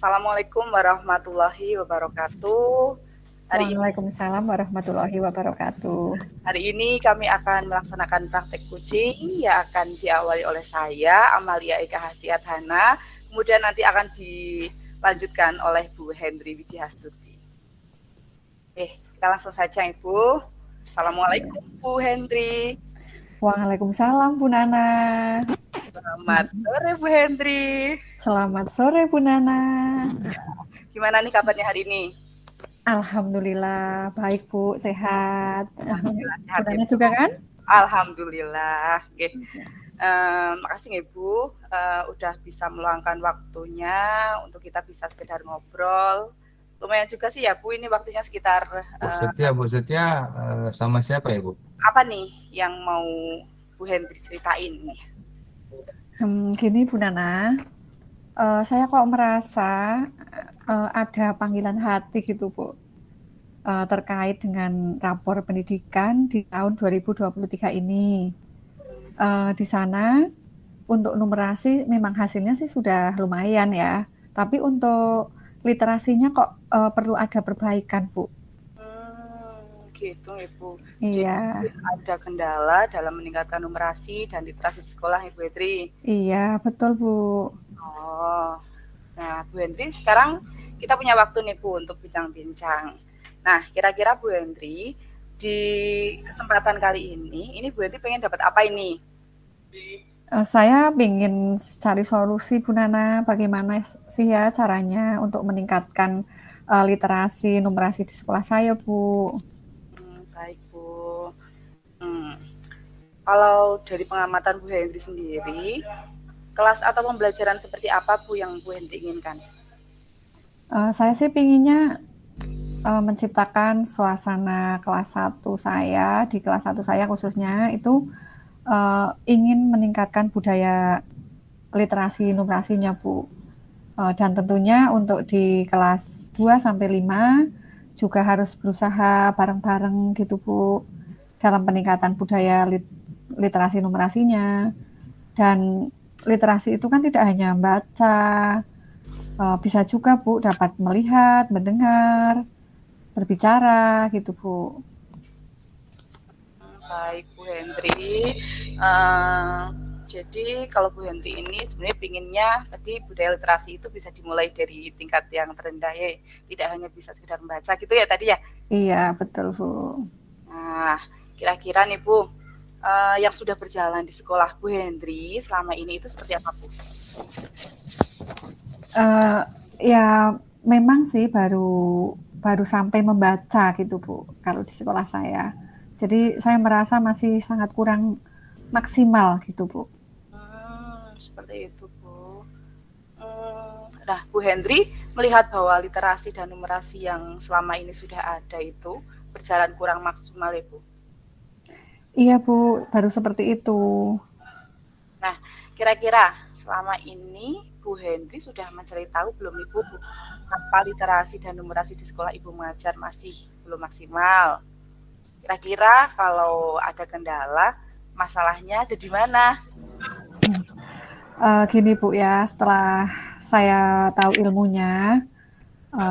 Assalamualaikum warahmatullahi wabarakatuh. Hari ini, Waalaikumsalam warahmatullahi wabarakatuh. hari ini kami akan melaksanakan praktek kucing yang akan diawali oleh saya, Amalia Eka Hasiat Hana. Kemudian nanti akan dilanjutkan oleh Bu Hendri Wijihastuti. Kita langsung saja Ibu. Assalamualaikum Bu Hendri. Waalaikumsalam Bu Nana. Selamat sore Bu Hendri. Selamat sore Bu Nana. Gimana nih kabarnya hari ini? Alhamdulillah baik Bu, sehat. Alhamdulillah Bu sehat Nana Ibu. juga kan? Alhamdulillah. Makasih Ibu udah bisa meluangkan waktunya untuk kita bisa sekedar ngobrol. Lumayan juga sih ya Bu, ini waktunya sekitar Bu Setia sama siapa ya Bu? apa nih yang mau Bu Hendri ceritain nih? Gini Bu Nana, saya kok merasa ada panggilan hati gitu Bu, terkait dengan rapor pendidikan di tahun 2023 ini. Di sana untuk numerasi memang hasilnya sih sudah lumayan ya, tapi untuk literasinya kok perlu ada perbaikan Bu. Gitu Ibu. Iya, Jadi ada kendala dalam meningkatkan numerasi dan literasi sekolah Ibu Hendri. iya betul Bu. Oh, nah Bu Hendri sekarang kita punya waktu nih Bu untuk bincang-bincang. Nah, kira-kira Bu Hendri di kesempatan kali ini Bu Hendri pengen dapat apa ini? Saya ingin cari solusi Bu Nana, bagaimana sih ya caranya untuk meningkatkan literasi numerasi di sekolah saya Bu. Baik Bu. Kalau dari pengamatan Bu Hendri sendiri, kelas atau pembelajaran seperti apa Bu yang Bu Hendri inginkan? Saya sih pinginnya menciptakan suasana kelas 1 saya, di kelas 1 saya khususnya itu ingin meningkatkan budaya literasi numerasinya Bu. Dan tentunya untuk di kelas 2 sampai 5 juga harus berusaha bareng-bareng gitu Bu dalam peningkatan budaya literasi numerasinya. Dan literasi itu kan tidak hanya baca, bisa juga Bu dapat melihat, mendengar, berbicara gitu Bu. Baik Bu Hendri. Jadi kalau Bu Hendri ini sebenarnya pinginnya tadi budaya literasi itu bisa dimulai dari tingkat yang terendah ya, tidak hanya bisa sekedar membaca gitu ya tadi ya. Iya betul Bu. Nah, kira-kira nih Bu, yang sudah berjalan di sekolah Bu Hendri selama ini itu seperti apa Bu? Ya memang sih baru sampai membaca gitu Bu kalau di sekolah saya. Jadi saya merasa masih sangat kurang maksimal gitu Bu. Seperti itu Bu. Nah Bu Hendri melihat bahwa literasi dan numerasi yang selama ini sudah ada itu berjalan kurang maksimal ya Bu? Iya Bu, baru seperti itu. Nah, kira-kira selama ini Bu Hendri sudah mencari tahu belum nih Bu, apa literasi dan numerasi di sekolah Ibu mengajar masih belum maksimal? Kira-kira kalau ada kendala, masalahnya ada di mana? Gini Bu ya, setelah saya tahu ilmunya,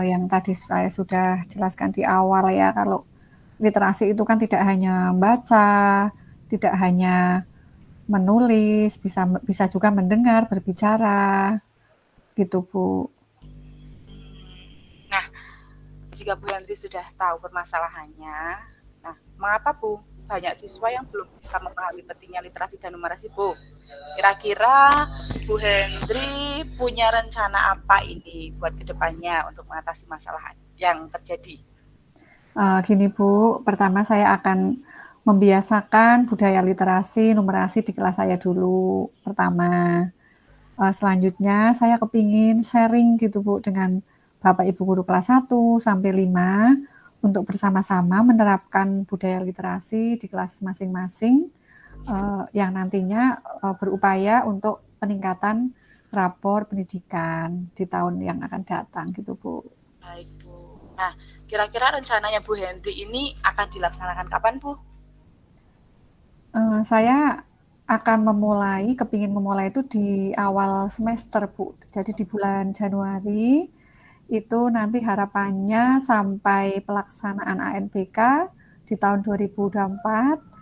yang tadi saya sudah jelaskan di awal ya, kalau literasi itu kan tidak hanya membaca, tidak hanya menulis, bisa juga mendengar, berbicara, gitu Bu. Nah, jika Bu Hendri sudah tahu permasalahannya, nah mengapa Bu banyak siswa yang belum bisa memahami pentingnya literasi dan numerasi Bu? Kira-kira Bu Hendri punya rencana apa ini buat kedepannya untuk mengatasi masalah yang terjadi? Gini Bu, pertama saya akan membiasakan budaya literasi numerasi di kelas saya dulu pertama. Selanjutnya saya kepingin sharing gitu Bu dengan Bapak Ibu guru kelas 1 sampai 5 untuk bersama-sama menerapkan budaya literasi di kelas masing-masing yang nantinya berupaya untuk peningkatan rapor pendidikan di tahun yang akan datang gitu Bu. Baik Bu. Nah, kira-kira rencananya Bu Hendri ini akan dilaksanakan kapan Bu? Saya akan kepingin memulai itu di awal semester Bu. Jadi di bulan Januari itu nanti harapannya sampai pelaksanaan ANBK di tahun 2024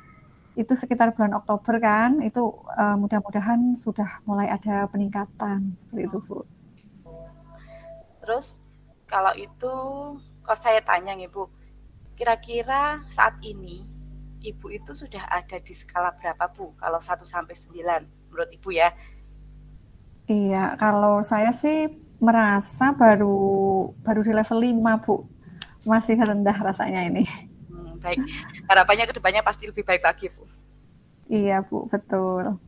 itu sekitar bulan Oktober kan, itu mudah-mudahan sudah mulai ada peningkatan seperti itu, Bu. Terus kalau itu, kalau saya tanya nih Bu, kira-kira saat ini Ibu itu sudah ada di skala berapa Bu? Kalau 1 sampai 9 menurut Ibu ya? Iya, kalau saya sih merasa baru di level 5, Bu. Masih rendah rasanya ini. Baik, harapannya ke depannya pasti lebih baik lagi Bu. Iya Bu, betul.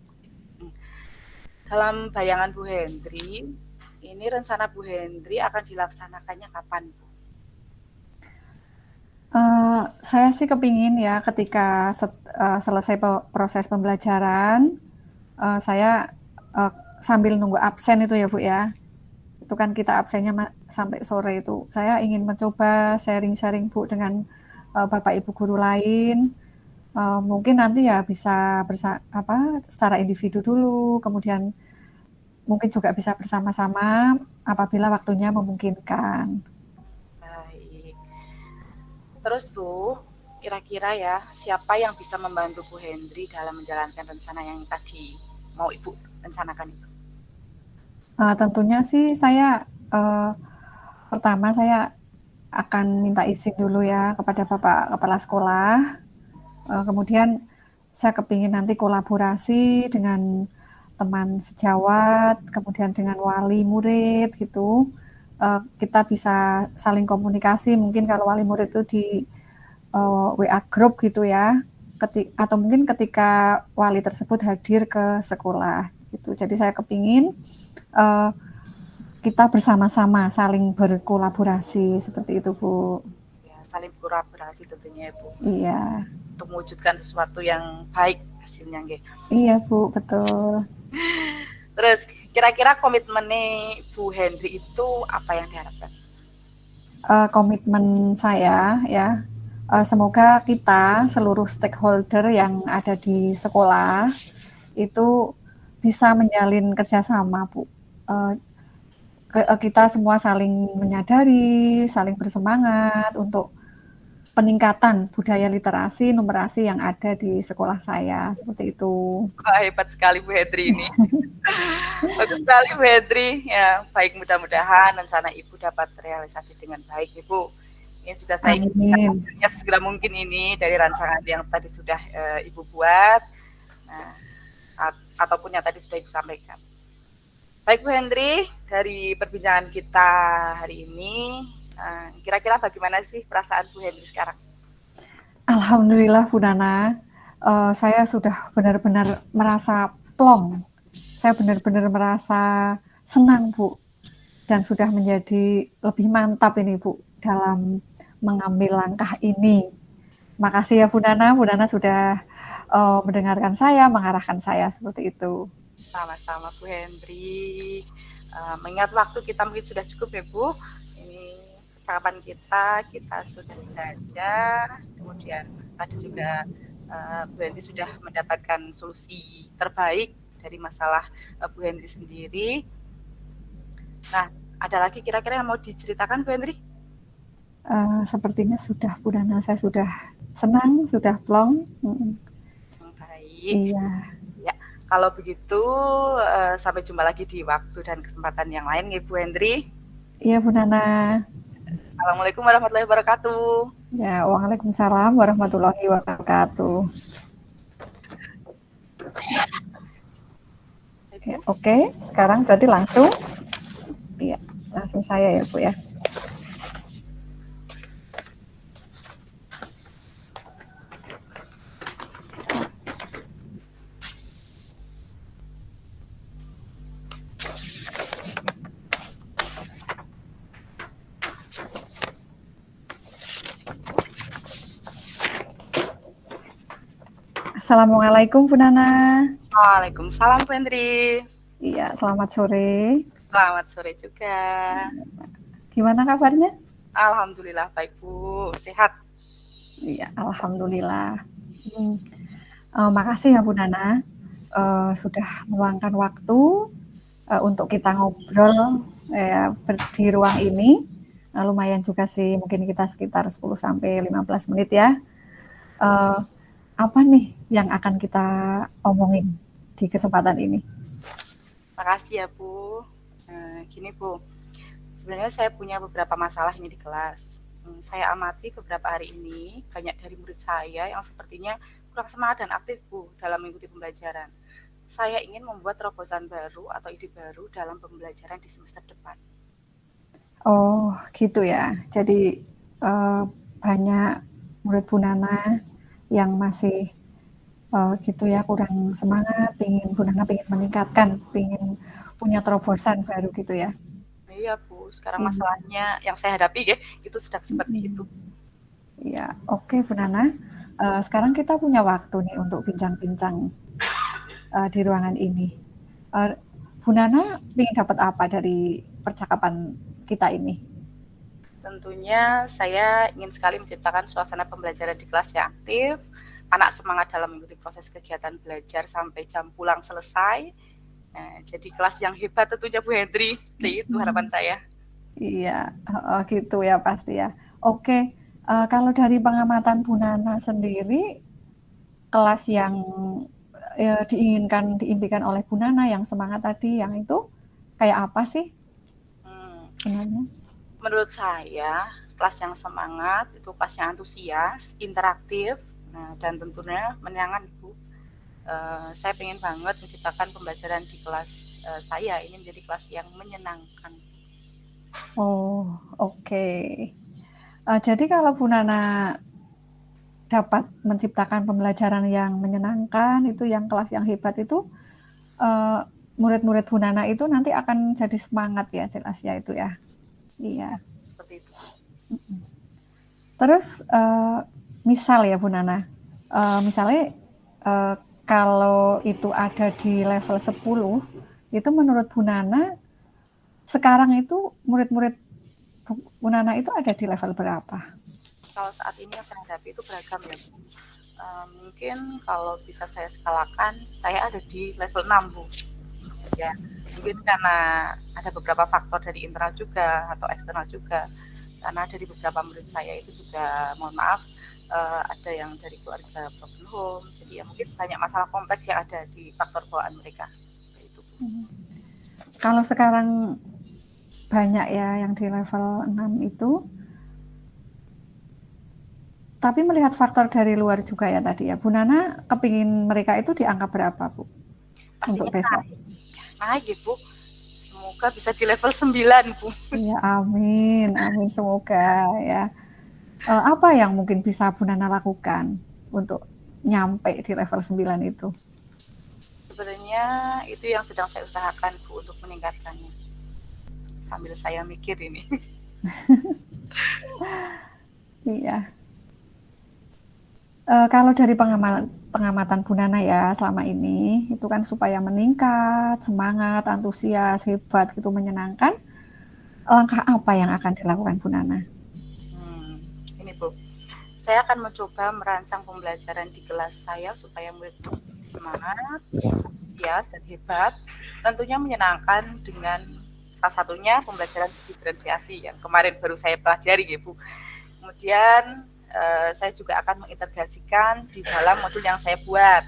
Dalam bayangan Bu Hendri, ini rencana Bu Hendri akan dilaksanakannya kapan Bu? Saya sih kepingin ya ketika selesai proses pembelajaran, saya sambil nunggu absen itu ya Bu ya, itu kan kita absennya sampai sore itu. Saya ingin mencoba sharing-sharing Bu dengan Bapak Ibu guru lain. Mungkin nanti ya bisa secara individu dulu, kemudian mungkin juga bisa bersama-sama apabila waktunya memungkinkan. Baik. Terus Bu, kira-kira ya siapa yang bisa membantu Bu Hendri dalam menjalankan rencana yang tadi mau Ibu rencanakan itu? Tentunya sih saya pertama saya akan minta izin dulu ya kepada Bapak Kepala Sekolah. Kemudian saya kepingin nanti kolaborasi dengan teman sejawat, kemudian dengan wali murid gitu. Kita bisa saling komunikasi, mungkin kalau wali murid itu di WA group gitu ya, atau mungkin ketika wali tersebut hadir ke sekolah gitu. Jadi saya kepingin kita bersama-sama saling berkolaborasi seperti itu Bu. Ya, saling berkolaborasi tentunya ya Bu. Iya. Untuk mewujudkan sesuatu yang baik hasilnya nggih. Iya Bu, betul. Terus kira-kira komitmennya Bu Hendri itu apa yang diharapkan? Komitmen saya ya, semoga kita seluruh stakeholder yang ada di sekolah itu bisa menjalin kerjasama Bu. Kita semua saling menyadari, saling bersemangat untuk peningkatan budaya literasi, numerasi yang ada di sekolah saya, seperti itu. Wah, hebat sekali Bu Hendri ini. Bagus sekali Bu Hendri. Ya, baik, mudah-mudahan rencana Ibu dapat terrealisasi dengan baik Ibu. Ini sudah saya ingin segera mungkin ini dari rancangan yang tadi sudah Ibu buat, ataupun yang tadi sudah Ibu sampaikan. Baik Bu Hendri, dari perbincangan kita hari ini, kira-kira bagaimana sih perasaan Bu Hendri sekarang? Alhamdulillah Bu Nana, saya sudah benar-benar merasa plong. Saya benar-benar merasa senang Bu, dan sudah menjadi lebih mantap ini Bu dalam mengambil langkah ini. Makasih ya Bu Nana sudah mendengarkan saya, mengarahkan saya seperti itu. Sama-sama Bu Hendri. Mengingat waktu kita mungkin sudah cukup ya Bu. Ini percakapan kita sudah saja. Kemudian tadi juga Bu Hendri sudah mendapatkan solusi terbaik dari masalah Bu Hendri sendiri. Nah, ada lagi kira-kira yang mau diceritakan Bu Hendri? Sepertinya sudah Bu Nana, saya sudah senang, sudah plong. Baik. Iya. Ya, kalau begitu sampai jumpa lagi di waktu dan kesempatan yang lain ya Bu Hendri. Iya Bu Nana. Assalamualaikum warahmatullahi wabarakatuh. Ya, waalaikumsalam warahmatullahi wabarakatuh. Oke, sekarang berarti langsung. Iya, langsung saya ya Bu ya. Assalamualaikum Bu Nana. Waalaikumsalam Bu Hendri. Iya, selamat sore. Selamat sore juga. Gimana kabarnya? Alhamdulillah baik Bu, sehat. Iya, alhamdulillah. Makasih ya Bu Nana sudah meluangkan waktu untuk kita ngobrol di ruang ini. Lumayan juga sih, mungkin kita sekitar 10 sampai 15 menit ya. Eh, apa nih yang akan kita omongin di kesempatan ini? Makasih ya Bu. Gini Bu, sebenarnya saya punya beberapa masalah ini di kelas. Saya amati beberapa hari ini banyak dari murid saya yang sepertinya kurang semangat dan aktif Bu dalam mengikuti pembelajaran. Saya ingin membuat terobosan baru atau ide baru dalam pembelajaran di semester depan. Oh, gitu ya. Jadi banyak murid Bu Nana yang masih gitu ya, kurang semangat, Bu Nana pengen meningkatkan, pengen punya terobosan baru gitu ya. Iya Bu, sekarang masalahnya yang saya hadapi ya, itu sedang seperti itu. Iya, oke Bu Nana. Sekarang kita punya waktu nih untuk bincang-bincang di ruangan ini. Bu Nana ingin dapat apa dari percakapan kita ini? Tentunya saya ingin sekali menciptakan suasana pembelajaran di kelas yang aktif, anak semangat dalam mengikuti proses kegiatan belajar sampai jam pulang selesai. Nah, jadi kelas yang hebat tentunya Bu Hendri, seperti itu harapan saya. Iya, gitu ya pasti ya. Oke, kalau dari pengamatan Bu Nana sendiri, kelas yang diimpikan oleh Bu Nana yang semangat tadi, yang itu kayak apa sih sebenarnya? Menurut saya, kelas yang semangat itu kelas yang antusias, interaktif, dan tentunya menyenangkan Bu. Saya pengen banget menciptakan pembelajaran di kelas saya ini menjadi kelas yang menyenangkan. Oh, oke. Jadi kalau Bu Nana dapat menciptakan pembelajaran yang menyenangkan, itu yang kelas yang hebat itu, murid-murid Bu Nana itu nanti akan jadi semangat ya, jelas ya itu ya. Iya. Seperti itu. Terus misal ya Bu Nana, misalnya kalau itu ada di level 10, itu menurut Bu Nana sekarang itu murid-murid Bu Nana itu ada di level berapa? Kalau saat ini yang saya hadapi itu beragam ya Bu. Mungkin kalau bisa saya skalakan, saya ada di level 6 Bu. Ya, mungkin karena ada beberapa faktor dari internal juga atau eksternal juga. Karena dari beberapa murid saya itu juga, mohon maaf, ada yang dari keluarga broken home. Jadi ya mungkin banyak masalah kompleks yang ada di faktor bawaan mereka. Itu. Kalau sekarang banyak ya yang di level 6 itu. Tapi melihat faktor dari luar juga ya tadi ya. Bu Nana kepingin mereka itu di angka berapa Bu? Pastinya untuk besok. Naik ya Bu. Semoga bisa di level 9 Bu. Ya amin, amin semoga ya. Apa yang mungkin bisa Bu Nana lakukan untuk nyampe di level 9 itu? Sebenarnya itu yang sedang saya usahakan Bu untuk meningkatkannya. Sambil saya mikir ini. Iya. Kalau dari pengamatan Bu Nana ya selama ini, itu kan supaya meningkat, semangat, antusias, hebat, gitu menyenangkan. Langkah apa yang akan dilakukan Bu Nana? Ini Bu, saya akan mencoba merancang pembelajaran di kelas saya supaya murid semangat, antusias, dan hebat. Tentunya menyenangkan dengan salah satunya pembelajaran diferensiasi yang kemarin baru saya pelajari ya Bu. Kemudian saya juga akan mengintegrasikan di dalam modul yang saya buat.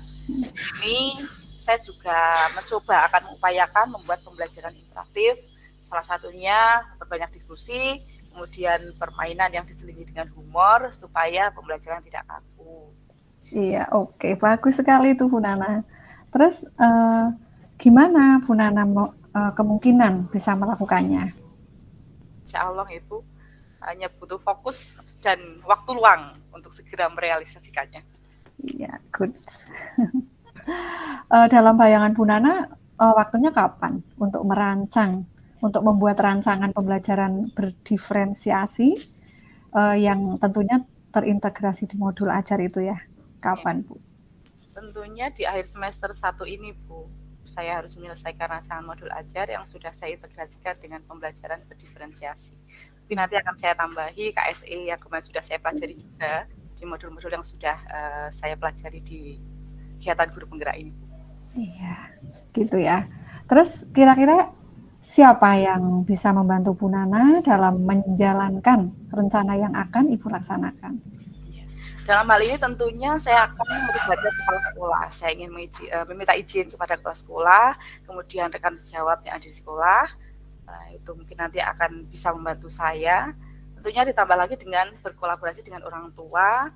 Ini saya juga mencoba akan mengupayakan membuat pembelajaran interaktif, salah satunya berbanyak diskusi, kemudian permainan yang diselingi dengan humor supaya pembelajaran tidak kaku. Iya, oke, bagus sekali itu Bu Nana. Terus gimana Bu Nana kemungkinan bisa melakukannya? Insya Allah Ibu, hanya butuh fokus dan waktu luang untuk segera merealisasikannya. Iya, good. Dalam bayangan Bu Nana, waktunya kapan untuk merancang, untuk membuat rancangan pembelajaran berdiferensiasi yang tentunya terintegrasi di modul ajar itu ya? Kapan Bu? Tentunya di akhir semester 1 ini Bu, saya harus menyelesaikan rancangan modul ajar yang sudah saya integrasikan dengan pembelajaran berdiferensiasi. Tapi nanti akan saya tambahi KSE yang kemarin sudah saya pelajari juga di modul-modul yang sudah saya pelajari di kegiatan guru penggerak ini. Iya, gitu ya. Terus kira-kira siapa yang bisa membantu Bu Nana dalam menjalankan rencana yang akan Ibu laksanakan? Dalam hal ini tentunya saya akan melibatkan kepala sekolah. Saya ingin meminta izin kepada kepala sekolah, kemudian rekan sejawat yang ada di sekolah. Itu mungkin nanti akan bisa membantu saya. Tentunya ditambah lagi dengan berkolaborasi dengan orang tua.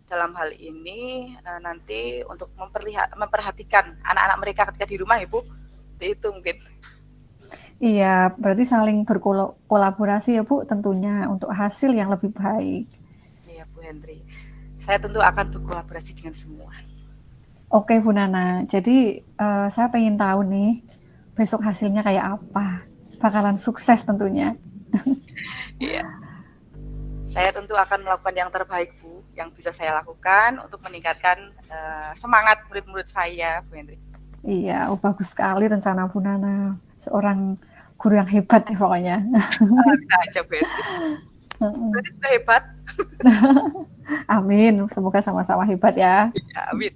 Dalam hal ini nanti untuk memperhatikan anak-anak mereka ketika di rumah, Ibu. Itu mungkin. Iya, berarti saling berkolaborasi ya Bu, tentunya untuk hasil yang lebih baik. Iya, Bu Hendri. Saya tentu akan berkolaborasi dengan semua. Oke Bu Nana, jadi saya pengen tahu nih, besok hasilnya kayak apa? Bakalan sukses tentunya. Iya. Saya tentu akan melakukan yang terbaik, Bu, yang bisa saya lakukan untuk meningkatkan semangat murid-murid saya, Bu Hendri. Iya, bagus sekali rencana Bu Nana. Seorang guru yang hebat deh pokoknya. Bisa aja, Bu Hendri. Berarti sudah hebat. Amin, semoga sama-sama hebat ya. Ya, amin.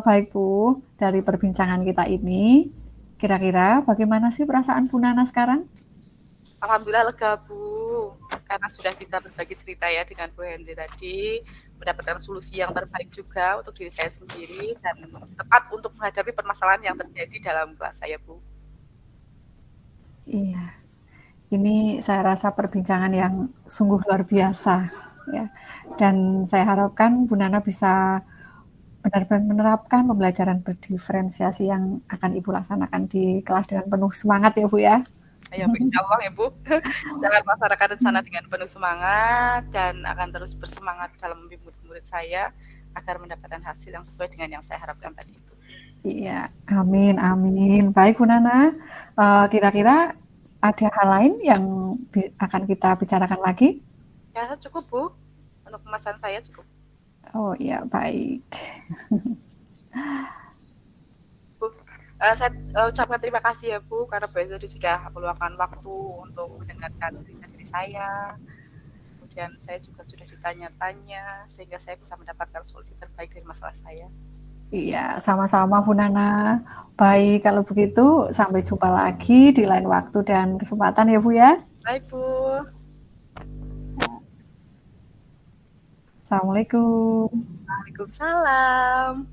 Baik Bu, dari perbincangan kita ini, kira-kira bagaimana sih perasaan Bu Nana sekarang? Alhamdulillah lega, Bu, karena sudah bisa berbagi cerita ya dengan Bu Hendri tadi, mendapatkan solusi yang terbaik juga untuk diri saya sendiri dan tepat untuk menghadapi permasalahan yang terjadi dalam kelas saya, Bu. Iya, ini saya rasa perbincangan yang sungguh luar biasa ya. Dan saya harapkan Bu Nana bisa benar-benar menerapkan pembelajaran berdiferensiasi yang akan Ibu laksanakan di kelas dengan penuh semangat ya Bu ya. Ya, Bu, insya Allah ya Bu. Jangan masyarakat rencana dengan penuh semangat dan akan terus bersemangat dalam membimbing murid-murid saya agar mendapatkan hasil yang sesuai dengan yang saya harapkan tadi itu. Iya, amin, amin. Baik Bu Nana, kira-kira ada hal lain yang akan kita bicarakan lagi? Ya, cukup Bu. Untuk pembahasan saya cukup. Oh iya, baik. Bu, saya ucapkan terima kasih ya Bu, karena Bu Hendri sudah meluangkan waktu untuk mendengarkan cerita diri saya. Kemudian saya juga sudah ditanya-tanya, sehingga saya bisa mendapatkan solusi terbaik dari masalah saya. Iya, sama-sama Bu Nana. Baik, kalau begitu sampai jumpa lagi di lain waktu dan kesempatan ya Bu ya. Baik Bu. Assalamualaikum. Waalaikumsalam.